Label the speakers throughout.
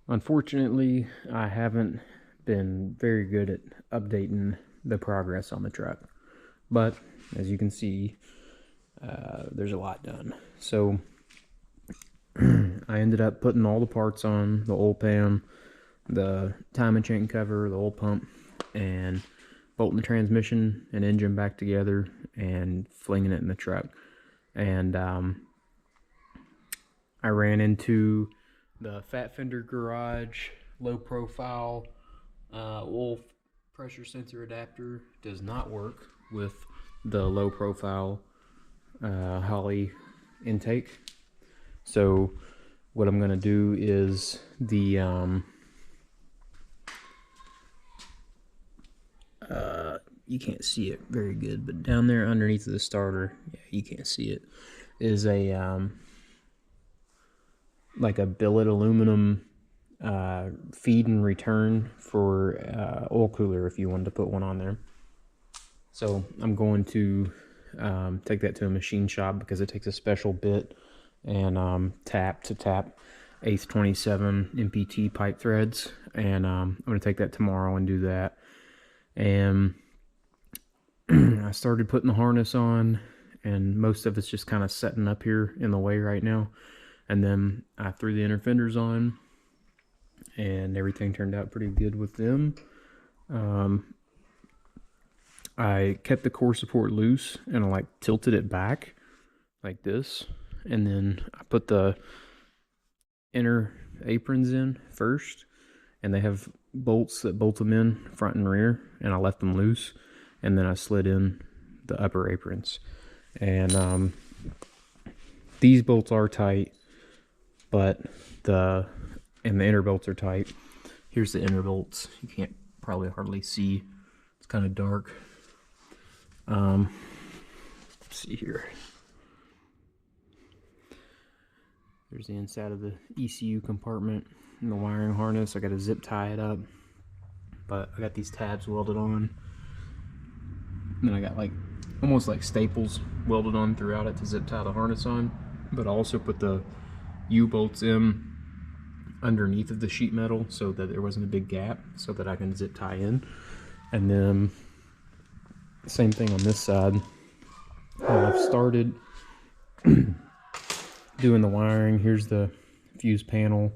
Speaker 1: Unfortunately, I haven't been very good at updating the progress on the truck, but as you can see, there's a lot done. So I ended up putting all the parts on, the oil pan, the timing chain cover, the oil pump, and bolting the transmission and engine back together and flinging it in the truck. And I ran into the Fat Fender Garage low profile oil pressure sensor adapter. Does not work with the low profile Holly intake. So what I'm gonna do is you can't see it very good, but down there underneath the starter, yeah, you can't see it, is a like a billet aluminum feed and return for oil cooler if you wanted to put one on there. So I'm going to take that to a machine shop because it takes a special bit and tap to tap 8th 27 MPT pipe threads, and I'm going to take that tomorrow and do that. And I started putting the harness on, and most of it's just kind of setting up here in the way right now. And then I threw the inner fenders on, and everything turned out pretty good with them. I kept the core support loose, and I like tilted it back like this, and then I put the inner aprons in first, and they have bolts that bolt them in front and rear, and I left them loose, and then I slid in the upper aprons. And these bolts are tight, but the inner bolts are tight. Here's the inner bolts. You can't probably hardly see. It's kind of dark. Let's see here. There's the inside of the ECU compartment and the wiring harness. I got to zip tie it up, but I got these tabs welded on. And then I got like almost like staples welded on throughout it to zip tie the harness on. But I also put the U-bolts in underneath of the sheet metal so that there wasn't a big gap so that I can zip tie in. And then same thing on this side. I've started doing the wiring. Here's the fuse panel.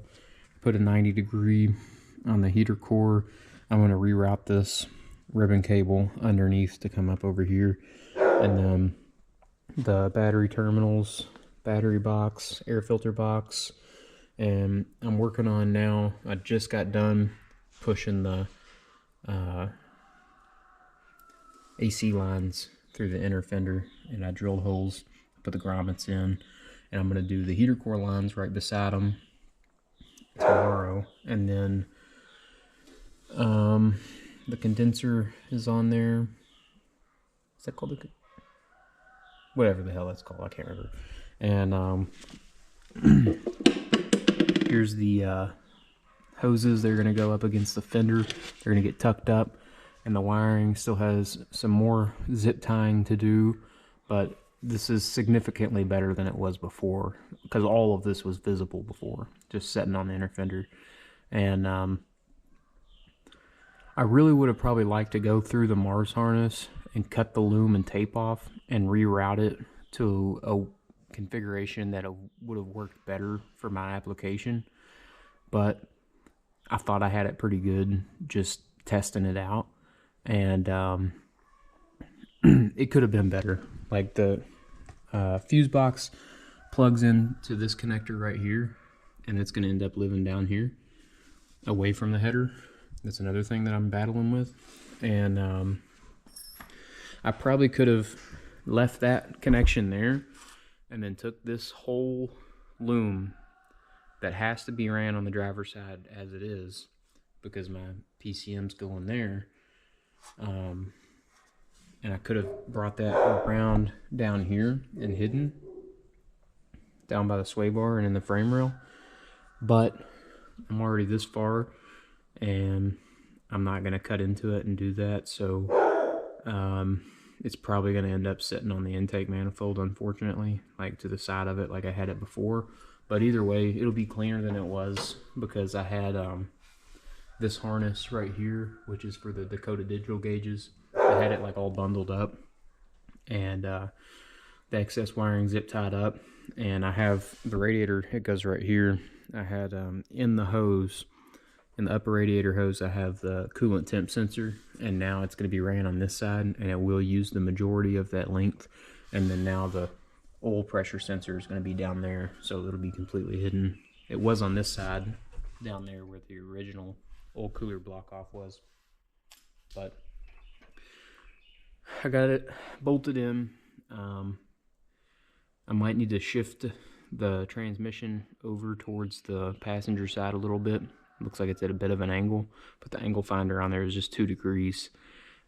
Speaker 1: Put a 90-degree on the heater core. I'm going to reroute this ribbon cable underneath to come up over here. And then the battery terminals, battery box, air filter box. And I'm working on now, I just got done pushing the AC lines through the inner fender, and I drilled holes, put the grommets in, and I'm going to do the heater core lines right beside them tomorrow. And then the condenser is on there. Is that called whatever the hell that's called? I can't remember. And here's the hoses. They're going to go up against the fender. They're going to get tucked up, and the wiring still has some more zip tying to do, but this is significantly better than it was before because all of this was visible before, just setting on the inner fender. And I really would have probably liked to go through the Mars harness and cut the loom and tape off and reroute it to a configuration that would have worked better for my application. But I thought I had it pretty good just testing it out. And it could have been better. Like the fuse box plugs into this connector right here, and it's going to end up living down here away from the header. That's another thing that I'm battling with. And I probably could have left that connection there and then took this whole loom that has to be ran on the driver's side as it is because my PCM's going there. And I could have brought that around down here and hidden down by the sway bar and in the frame rail, but I'm already this far and I'm not going to cut into it and do that. So it's probably going to end up sitting on the intake manifold, unfortunately, like to the side of it like I had it before. But either way, it'll be cleaner than it was because I had this harness right here, which is for the Dakota digital gauges. I had it like all bundled up, and the excess wiring zip tied up, and I have the radiator, it goes right here. I had in the hose, in the upper radiator hose, I have the coolant temp sensor, and now it's going to be ran on this side, and it will use the majority of that length. And then now the oil pressure sensor is going to be down there, so it'll be completely hidden. It was on this side down there where the original oil cooler block off was, but I got it bolted in. I might need to shift the transmission over towards the passenger side a little bit. Looks like it's at a bit of an angle, but the angle finder on there is just 2 degrees,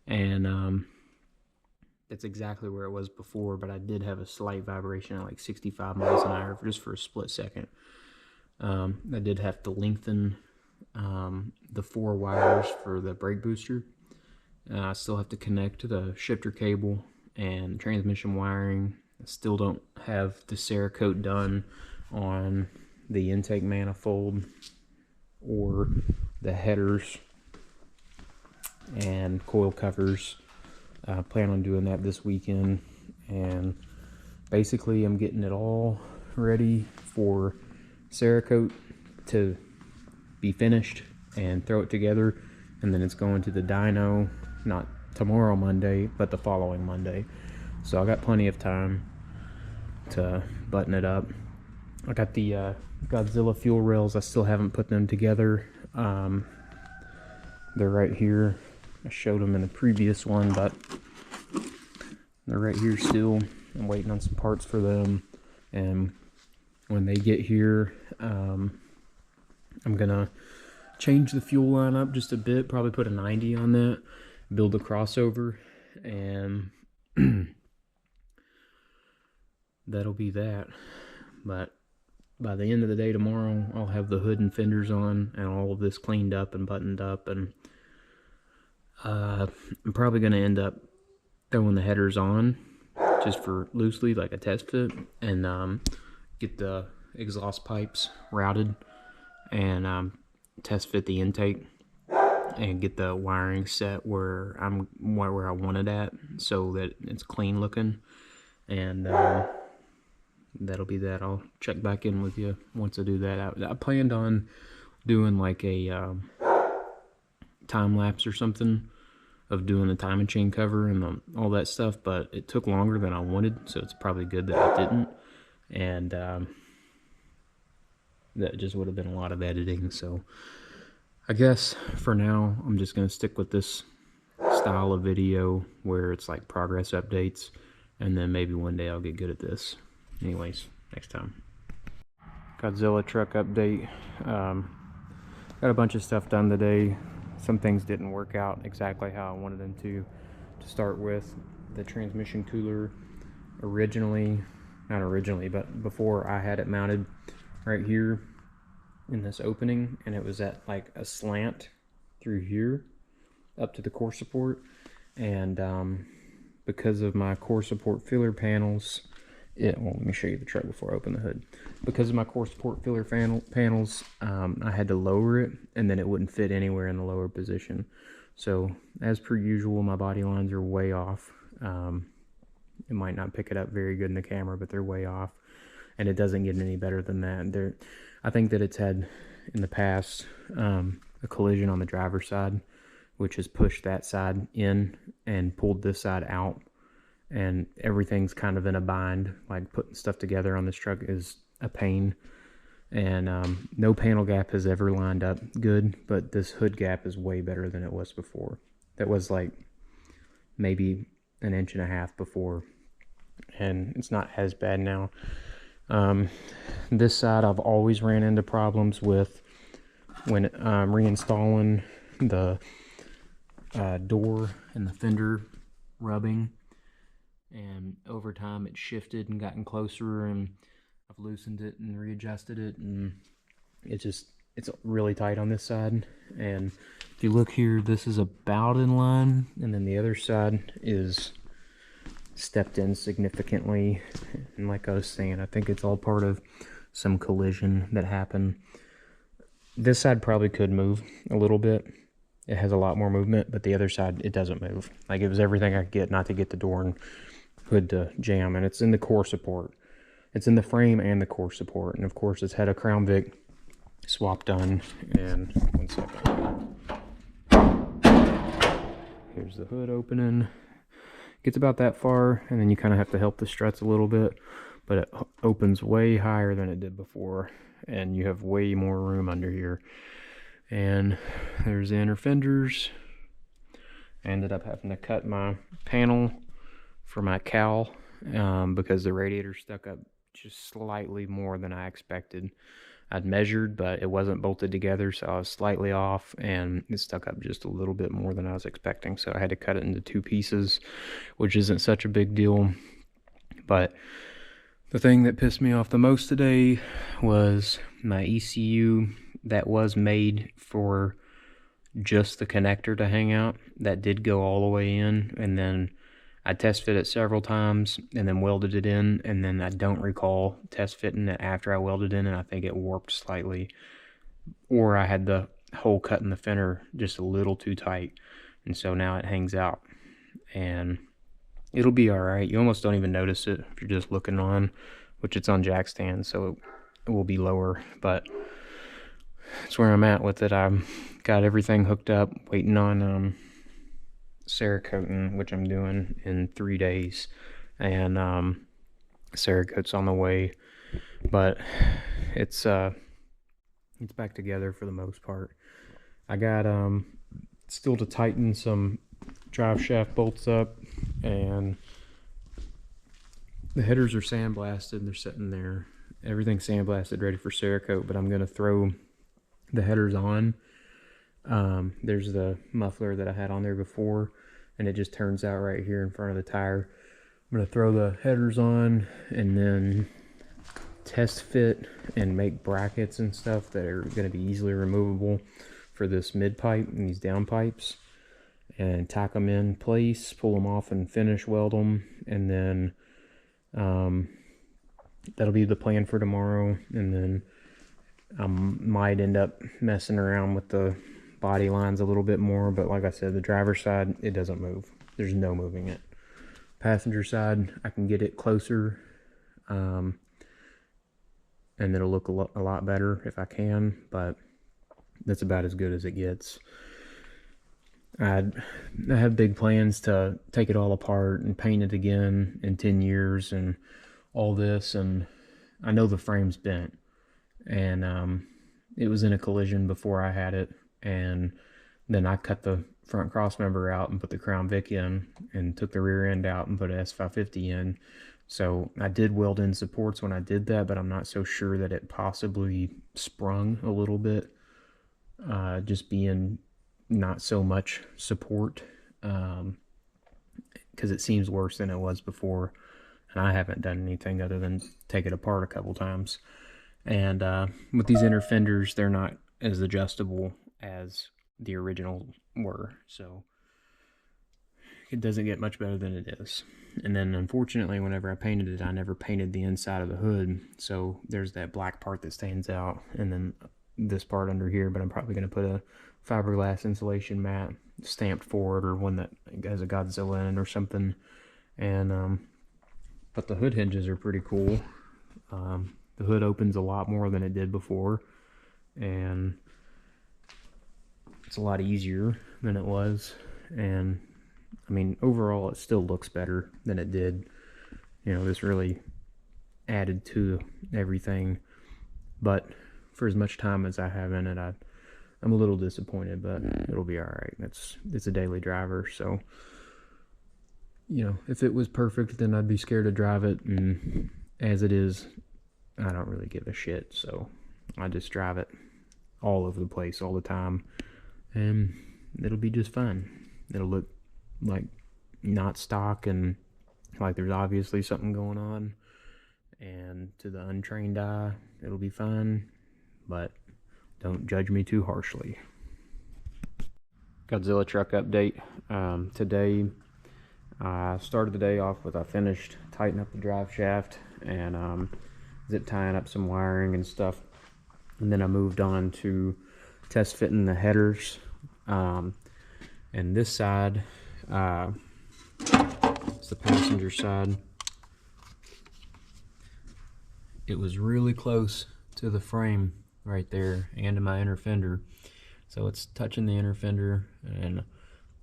Speaker 1: and that's exactly where it was before, but I did have a slight vibration at like 65 miles an hour just for a split second. I did have to lengthen the 4 wires for the brake booster. I still have to connect the shifter cable and transmission wiring. I still don't have the Cerakote done on the intake manifold or the headers and coil covers. I plan on doing that this weekend, and basically I'm getting it all ready for Cerakote to be finished and throw it together, and then it's going to the dyno, not tomorrow Monday, but the following Monday. So I got plenty of time to button it up. I got the Godzilla fuel rails. I still haven't put them together. They're right here. I showed them in the previous one, but they're right here still. I'm waiting on some parts for them, and when they get here, I'm gonna change the fuel line up just a bit, probably put a 90 on that, build a crossover, and that'll be that. But by the end of the day tomorrow, I'll have the hood and fenders on and all of this cleaned up and buttoned up, and I'm probably going to end up throwing the headers on just for loosely, like a test fit, and get the exhaust pipes routed and test fit the intake and get the wiring set where I want it at, so that it's clean looking. And that'll be that. I'll check back in with you once I do that. I planned on doing like a time lapse or something of doing the timing chain cover and all that stuff, but it took longer than I wanted, so it's probably good that I didn't. And that just would have been a lot of editing. So I guess for now I'm just going to stick with this style of video where it's like progress updates, and then maybe one day I'll get good at this. Anyways, next time. Godzilla truck update. Got a bunch of stuff done today. Some things didn't work out exactly how I wanted them to start with. The transmission cooler not originally, but before, I had it mounted right here in this opening, and it was at like a slant through here up to the core support. And because of my core support filler panels, well, let me show you the truck before I open the hood. Because of my core support filler panels, I had to lower it, and then it wouldn't fit anywhere in the lower position. So as per usual, my body lines are way off. It might not pick it up very good in the camera, but they're way off, and it doesn't get any better than that. I think that it's had in the past a collision on the driver's side, which has pushed that side in and pulled this side out, and everything's kind of in a bind. Like, putting stuff together on this truck is a pain, and no panel gap has ever lined up good, but this hood gap is way better than it was before. That was like maybe 1.5 inches before, and it's not as bad now. This side I've always ran into problems with when reinstalling the door and the fender rubbing, and over time it shifted and gotten closer, and I've loosened it and readjusted it, and it's really tight on this side. And if you look here, this is about in line, and then the other side is stepped in significantly. And like I was saying, I think it's all part of some collision that happened. This side probably could move a little bit. It has a lot more movement, but the other side, it doesn't move. Like, it was everything I could get not to get the door and hood to jam, and it's in the core support. It's in the frame and the core support, and of course it's had a Crown Vic swap done. And 1 second. Here's the hood opening. Gets about that far, and then you kind of have to help the struts a little bit, but it opens way higher than it did before, and you have way more room under here. And there's the inner fenders. I ended up having to cut my panel for my cowl because the radiator stuck up just slightly more than I expected. I'd measured, but it wasn't bolted together, so I was slightly off, and it stuck up just a little bit more than I was expecting. So I had to cut it into 2 pieces, which isn't such a big deal. But the thing that pissed me off the most today was my ECU that was made for just the connector to hang out. That did go all the way in, and then I test fit it several times and then welded it in, and then I don't recall test fitting it after I welded in, and I think it warped slightly, or I had the hole cut in the fender just a little too tight, and so now it hangs out, and it'll be all right. You almost don't even notice it if you're just looking on, which it's on jack stand, so it will be lower, but that's where I'm at with it. I've got everything hooked up, waiting on Cerakoting, which I'm doing in 3 days, and Cerakote's on the way, but it's back together for the most part. I got still to tighten some drive shaft bolts up, and the headers are sandblasted. They're sitting there, everything's sandblasted, ready for Cerakote, but I'm gonna throw the headers on. There's the muffler that I had on there before, and it just turns out right here in front of the tire. I'm going to throw the headers on and then test fit and make brackets and stuff that are going to be easily removable for this mid pipe and these down pipes, and tack them in place, pull them off and finish weld them, and then that'll be the plan for tomorrow. And then I might end up messing around with the body lines a little bit more, but like I said, the driver's side, it doesn't move. There's no moving it. Passenger side, I can get it closer, and it'll look a lot better if I can, but that's about as good as it gets. I have big plans to take it all apart and paint it again in 10 years and all this, and I know the frame's bent, and it was in a collision before I had it, and then I cut the front cross member out and put the Crown Vic in, and took the rear end out and put an S550 in. So I did weld in supports when I did that, but I'm not so sure that it possibly sprung a little bit, just being not so much support, because it seems worse than it was before, and I haven't done anything other than take it apart a couple times. And with these inner fenders, they're not as adjustable as the original were, so it doesn't get much better than it is. And then unfortunately, whenever I painted it, I never painted the inside of the hood, so there's that black part that stands out, and then this part under here. But I'm probably going to put a fiberglass insulation mat stamped forward, or one that has a Godzilla in it or something. And but the hood hinges are pretty cool. The hood opens a lot more than it did before, and it's a lot easier than it was. And I mean, overall, it still looks better than it did. You know, this really added to everything. But for as much time as I have in it, I'm a little disappointed, but it'll be all right. It's a daily driver, so, you know, if it was perfect, then I'd be scared to drive it. And as it is, I don't really give a shit. So I just drive it all over the place all the time, and it'll be just fine. It'll look like not stock and like there's obviously something going on, and to the untrained eye it'll be fine, but don't judge me too harshly. Godzilla truck update. Today I started the day off with, I finished tightening up the drive shaft, and zip tying up some wiring and stuff. And then I moved on to test fitting the headers. And this side, it's the passenger side. It was really close to the frame right there and to my inner fender. So it's touching the inner fender and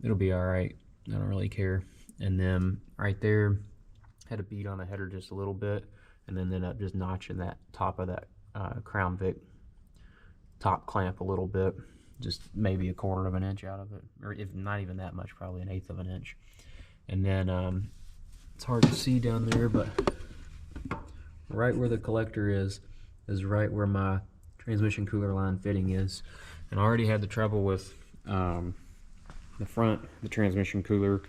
Speaker 1: it'll be all right. I don't really care. And then right there, had a bead on the header just a little bit, and then ended up just notching that top of that Crown Vic top clamp a little bit, just maybe 1/4 of an inch out of it, or if not even that much, probably 1/8 of an inch. And then it's hard to see down there, but right where the collector is right where my transmission cooler line fitting is. And I already had the trouble with the front, the transmission cooler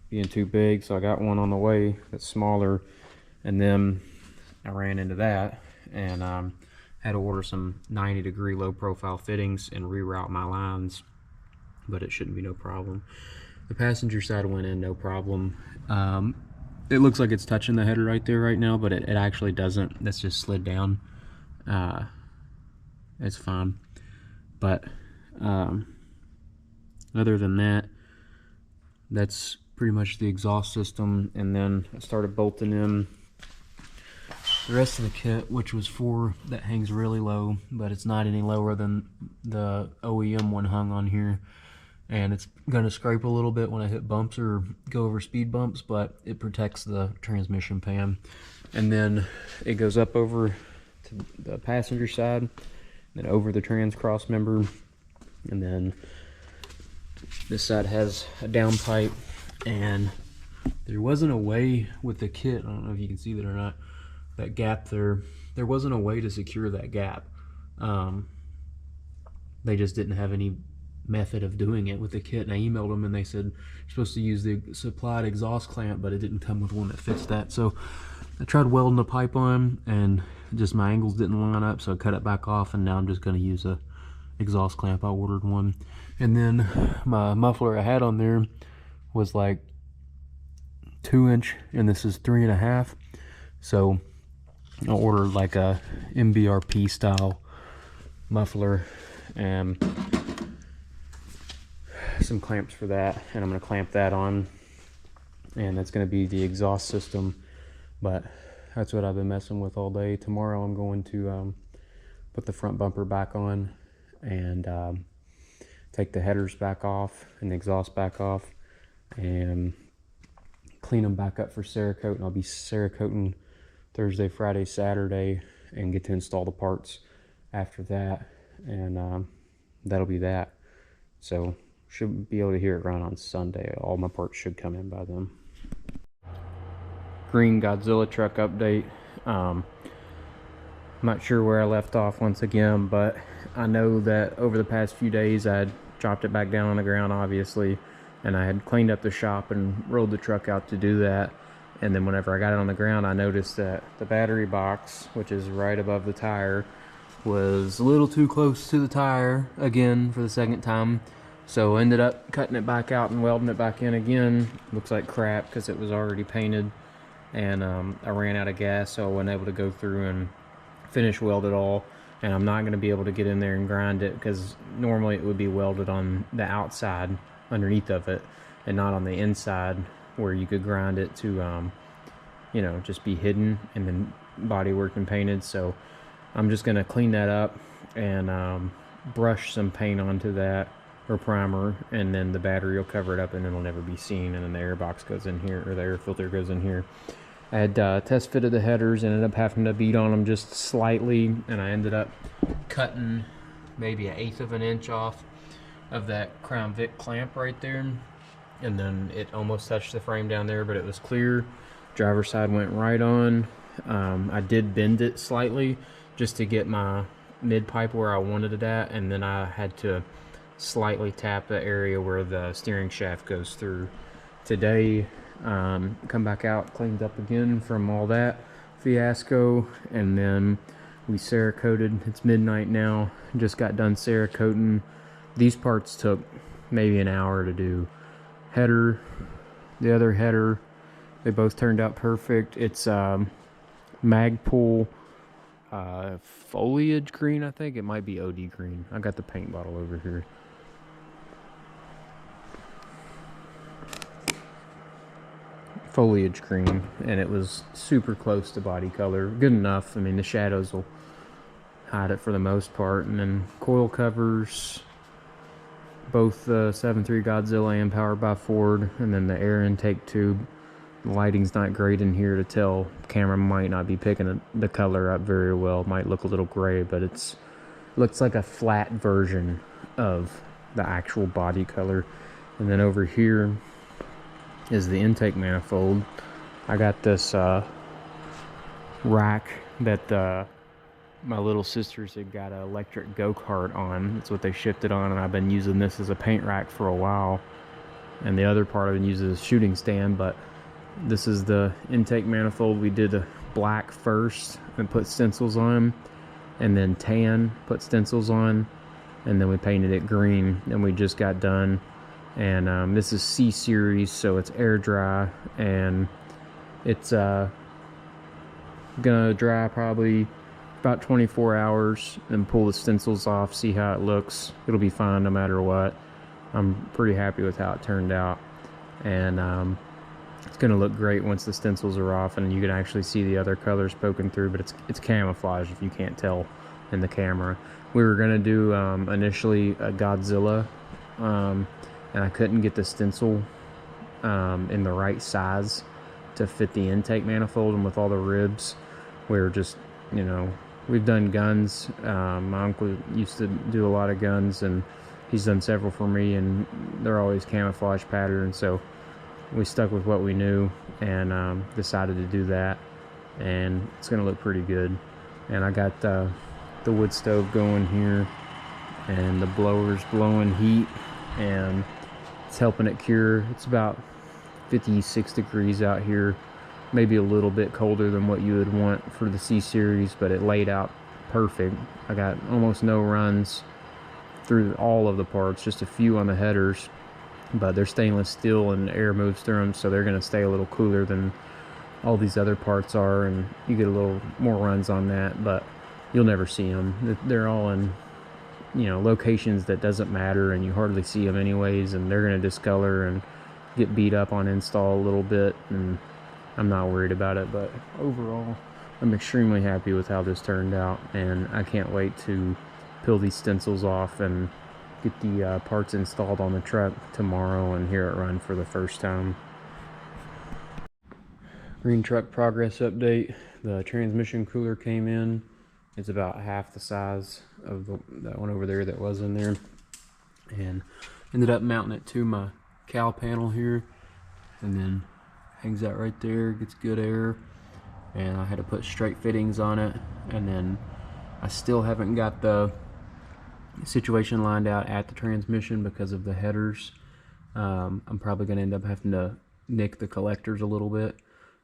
Speaker 1: being too big, so I got one on the way that's smaller, and then I ran into that and had to order some 90-degree low profile fittings and reroute my lines, but it shouldn't be no problem. The passenger side went in no problem. It looks like it's touching the header right there right now, but it actually doesn't. That's just slid down. It's fine. But other than that, that's pretty much the exhaust system. And then I started bolting in the rest of the kit, which was that hangs really low, but it's not any lower than the OEM one hung on here. And it's gonna scrape a little bit when I hit bumps or go over speed bumps, but it protects the transmission pan. And then it goes up over to the passenger side, then over the trans cross member, and then this side has a downpipe. And there wasn't a way with the kit, I don't know if you can see that or not, that gap there wasn't a way to secure that gap. They just didn't have any method of doing it with the kit, and I emailed them and they said you're supposed to use the supplied exhaust clamp, but it didn't come with one that fits that. So I tried welding the pipe on and just my angles didn't line up, so I cut it back off, and now I'm just going to use a exhaust clamp. I ordered one. And then my muffler I had on there was like 2-inch and this is 3.5, so I ordered like a MBRP style muffler and some clamps for that, and I'm going to clamp that on, and that's going to be the exhaust system. But that's what I've been messing with all day. Tomorrow I'm going to put the front bumper back on and take the headers back off and the exhaust back off and clean them back up for Cerakote. And I'll be Cerakoting Thursday, Friday, Saturday, and get to install the parts after that, and that'll be that. So should be able to hear it run on Sunday. All my parts should come in by then. Green Godzilla truck update. I'm not sure where I left off once again, but I know that over the past few days I had dropped it back down on the ground, obviously, and I had cleaned up the shop and rolled the truck out to do that. And then whenever I got it on the ground, I noticed that the battery box, which is right above the tire, was a little too close to the tire again for the second time. So ended up cutting it back out and welding it back in again. Looks like crap because it was already painted, and I ran out of gas, so I wasn't able to go through and finish weld it all. And I'm not going to be able to get in there and grind it because normally it would be welded on the outside underneath of it and not on the inside where you could grind it to you know, just be hidden and then body worked and painted. So I'm just going to clean that up and brush some paint onto that, or primer, and then the battery will cover it up and it'll never be seen, and then the air box goes in here, or the air filter goes in here. I had test fitted the headers, ended up having to beat on them just slightly, and I ended up cutting maybe 1/8 of an inch off of that Crown Vic clamp right there, and then it almost touched the frame down there, but it was clear. Driver's side went right on. I did bend it slightly just to get my mid pipe where I wanted it at, and then I had to slightly tap the area where the steering shaft goes through. Today, come back out, cleaned up again from all that fiasco, and then we Cerakoted. It's midnight now, just got done Cerakoting. These parts took maybe an hour to do. Header, the other header, they both turned out perfect. It's Magpul foliage green, I think. It might be OD green. I got the paint bottle over here. Foliage green, and it was super close to body color. Good enough. I mean, the shadows will hide it for the most part. And then coil covers, both the 7.3 Godzilla and powered by Ford, and then the air intake tube. The lighting's not great in here to tell. The camera might not be picking the color up very well. It might look a little gray, but looks like a flat version of the actual body color. And then over here is the intake manifold. I got this rack that my little sisters had got an electric go-kart on. That's what they shipped it on, and I've been using this as a paint rack for a while. And the other part I've been using as a shooting stand, but this is the intake manifold. We did a black first and put stencils on, and then tan, put stencils on, and then we painted it green, and we just got done. And this is C series, so it's air dry, and it's gonna dry probably about 24 hours and pull the stencils off, see how it looks. It'll be fine no matter what. I'm pretty happy with how it turned out, and it's gonna look great once the stencils are off and you can actually see the other colors poking through, but it's camouflage if you can't tell in the camera. We were gonna do initially a Godzilla, and I couldn't get the stencil in the right size to fit the intake manifold, and with all the ribs, we were just, you know, we've done guns. My uncle used to do a lot of guns, and he's done several for me, and they're always camouflage patterns, so we stuck with what we knew and decided to do that, and it's gonna look pretty good. And I got the wood stove going here, and the blower's blowing heat, and it's helping it cure. It's about 56 degrees out here, maybe a little bit colder than what you would want for the C series, but it laid out perfect. I got almost no runs through all of the parts, just a few on the headers, but they're stainless steel and air moves through them, so they're going to stay a little cooler than all these other parts are, and you get a little more runs on that, but you'll never see them. They're all in, you know, locations that doesn't matter, and you hardly see them anyways, and they're going to discolor and get beat up on install a little bit, and I'm not worried about it. But overall, I'm extremely happy with how this turned out, and I can't wait to peel these stencils off and get the parts installed on the truck tomorrow and hear it run for the first time. Green truck progress update. The transmission cooler came in. It's about half the size of that one over there that was in there, and ended up mounting it to my cowl panel here, and then hangs out right there, gets good air. And I had to put straight fittings on it, and then I still haven't got the situation lined out at the transmission because of the headers. I'm probably going to end up having to nick the collectors a little bit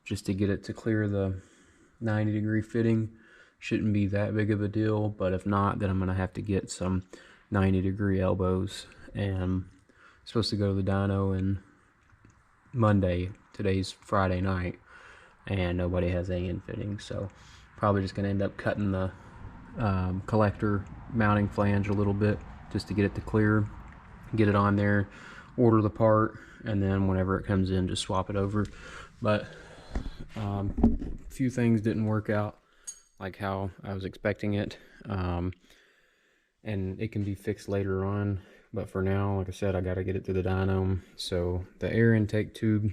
Speaker 1: just to get it to clear the 90-degree fitting. Shouldn't be that big of a deal, but if not, then I'm going to have to get some 90-degree elbows. And I'm supposed to go to the dyno on Monday. Today's Friday night, and nobody has any in fittings, so probably just going to end up cutting the collector mounting flange a little bit just to get it to clear, get it on there, order the part, and then whenever it comes in, just swap it over. But a few things didn't work out like how I was expecting it, and it can be fixed later on, but for now, like I said, I got to get it to the dyno. So the air intake tube,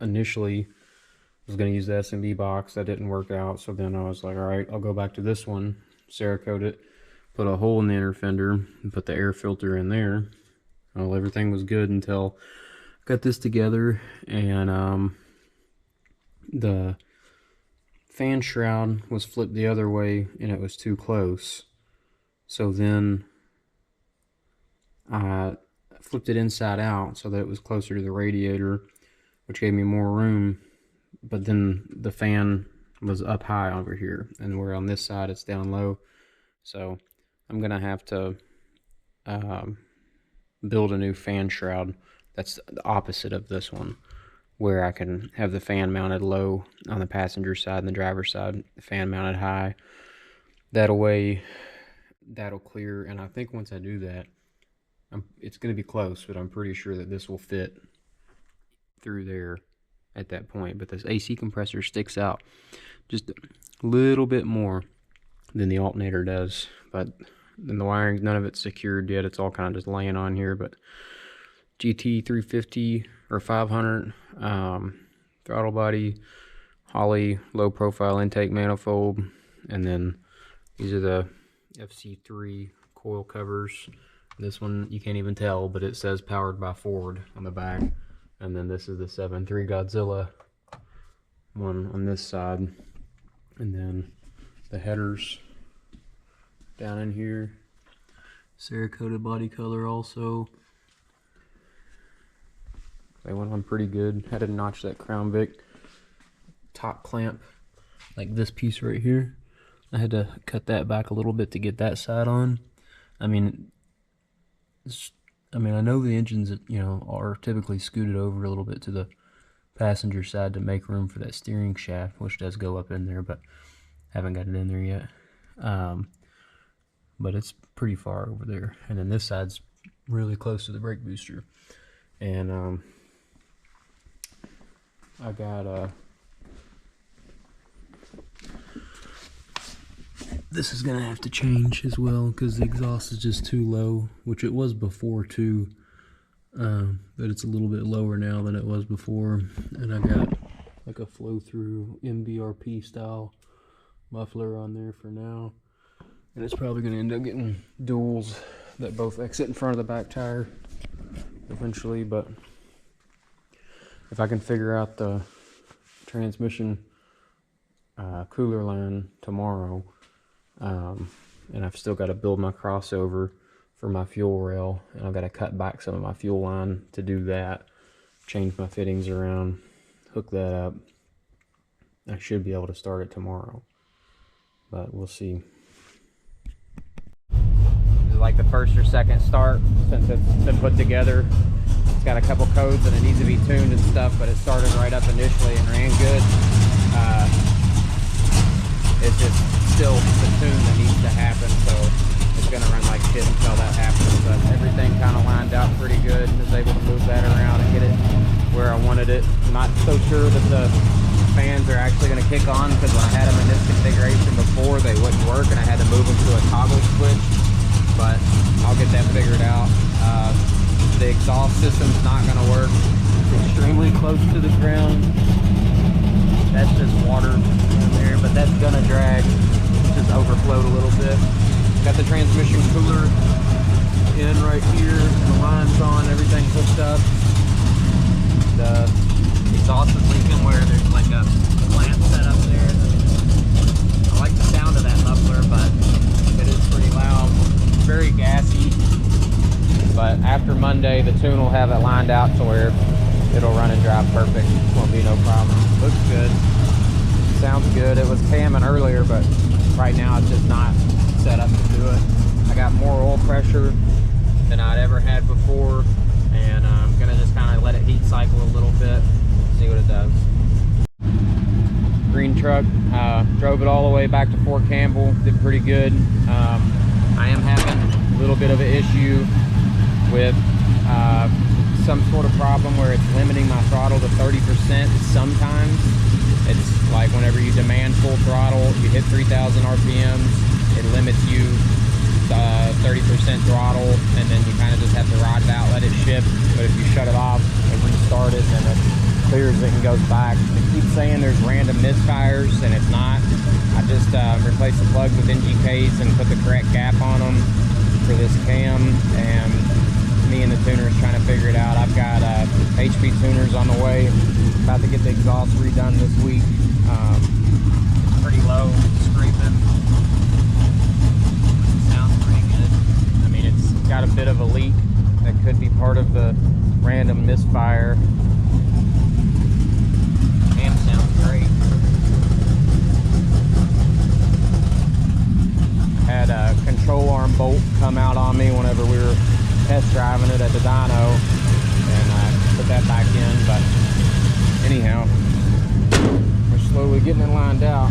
Speaker 1: initially I was going to use the S&B box. That didn't work out, so then I was like, all right, I'll go back to this one, Cerakote it, put a hole in the inner fender, and put the air filter in there. Well, everything was good until I got this together, and the fan shroud was flipped the other way, and it was too close. So then I flipped it inside out so that it was closer to the radiator, which gave me more room. But then the fan was up high over here, and where on this side it's down low. So I'm gonna have to build a new fan shroud that's the opposite of this one. where I can have the fan mounted low on the passenger side and the driver's side, the fan mounted high. That'll clear, and I think once I do that, it's going to be close, but I'm pretty sure that this will fit through there at that point. But this AC compressor sticks out just a little bit more than the alternator does, but then the wiring, none of it's secured yet. It's all kind of just laying on here. But GT 350 or 500 throttle body, Holley low profile intake manifold, and then these are the FC3 coil covers. This one you can't even tell, but it says powered by Ford on the back. And then this is the 7.3 Godzilla one on this side. And then the headers down in here. Cerakoted body color also. They went on pretty good. Had to notch that Crown Vic top clamp, like this piece right here. I had to cut that back a little bit to get that side on. I mean, I know the engines, you know, are typically scooted over a little bit to the passenger side to make room for that steering shaft, which does go up in there, but haven't got it in there yet. But it's pretty far over there. And then this side's really close to the brake booster. And I got this is gonna have to change as well because the exhaust is just too low, which it was before too, but it's a little bit lower now than it was before. And I got like a flow through MBRP style muffler on there for now, and it's probably gonna end up getting duals that both exit in front of the back tire eventually. But if I can figure out the transmission cooler line tomorrow, and I've still got to build my crossover for my fuel rail, and I've got to cut back some of my fuel line to do that, change my fittings around, hook that up. I should be able to start it tomorrow, but we'll see. This is like the first or second start since it's been put together. It's got a couple codes and it needs to be tuned and stuff, but it started right up initially and ran good. It's just still the tune that needs to happen, so it's going to run like shit until that happens. But everything kind of lined out pretty good, and was able to move that around and get it where I wanted it. I'm not so sure that the fans are actually going to kick on, because when I had them in this configuration before, they wouldn't work and I had to move them to a toggle switch, but I'll get that figured out. The exhaust system's not going to work. It's extremely close to the ground. That's just water in there, but that's gonna drag. It just overflowed a little bit. Got the transmission cooler in right here, and the line's on, everything's hooked up. The exhaust is leaking where there's like a clamp set up there. I like the sound of that muffler, but it is pretty loud. It's very gassy, but after Monday, the tune will have it lined out to where it'll run and drive perfect. Won't be no problem. Looks good. Sounds good. It was camming earlier, but right now it's just not set up to do it. I got more oil pressure than I'd ever had before, and I'm gonna just kind of let it heat cycle a little bit, see what it does. Green truck, drove it all the way back to Fort Campbell, did pretty good. I am having a little bit of an issue with some sort of problem where it's limiting my throttle to 30% sometimes. It's like whenever you demand full throttle, you hit 3,000 RPMs, it limits you 30% throttle, and then you kind of just have to ride it out, let it ship. But if you shut it off and restart it, then it clears it and goes back. It keeps saying there's random misfires, and it's not. I just replaced the plugs with NGKs and put the correct gap on them for this cam, and me and the tuner is trying to figure it out. I've got HP tuners on the way. About to get the exhaust redone this week. It's pretty low, scraping. Sounds pretty good. I mean, it's got a bit of a leak that could be part of the random misfire. Cam sounds great. Had a control arm bolt come out on me whenever we were test driving it at the dyno, and I put that back in, but Anyhow, we're slowly getting it lined out.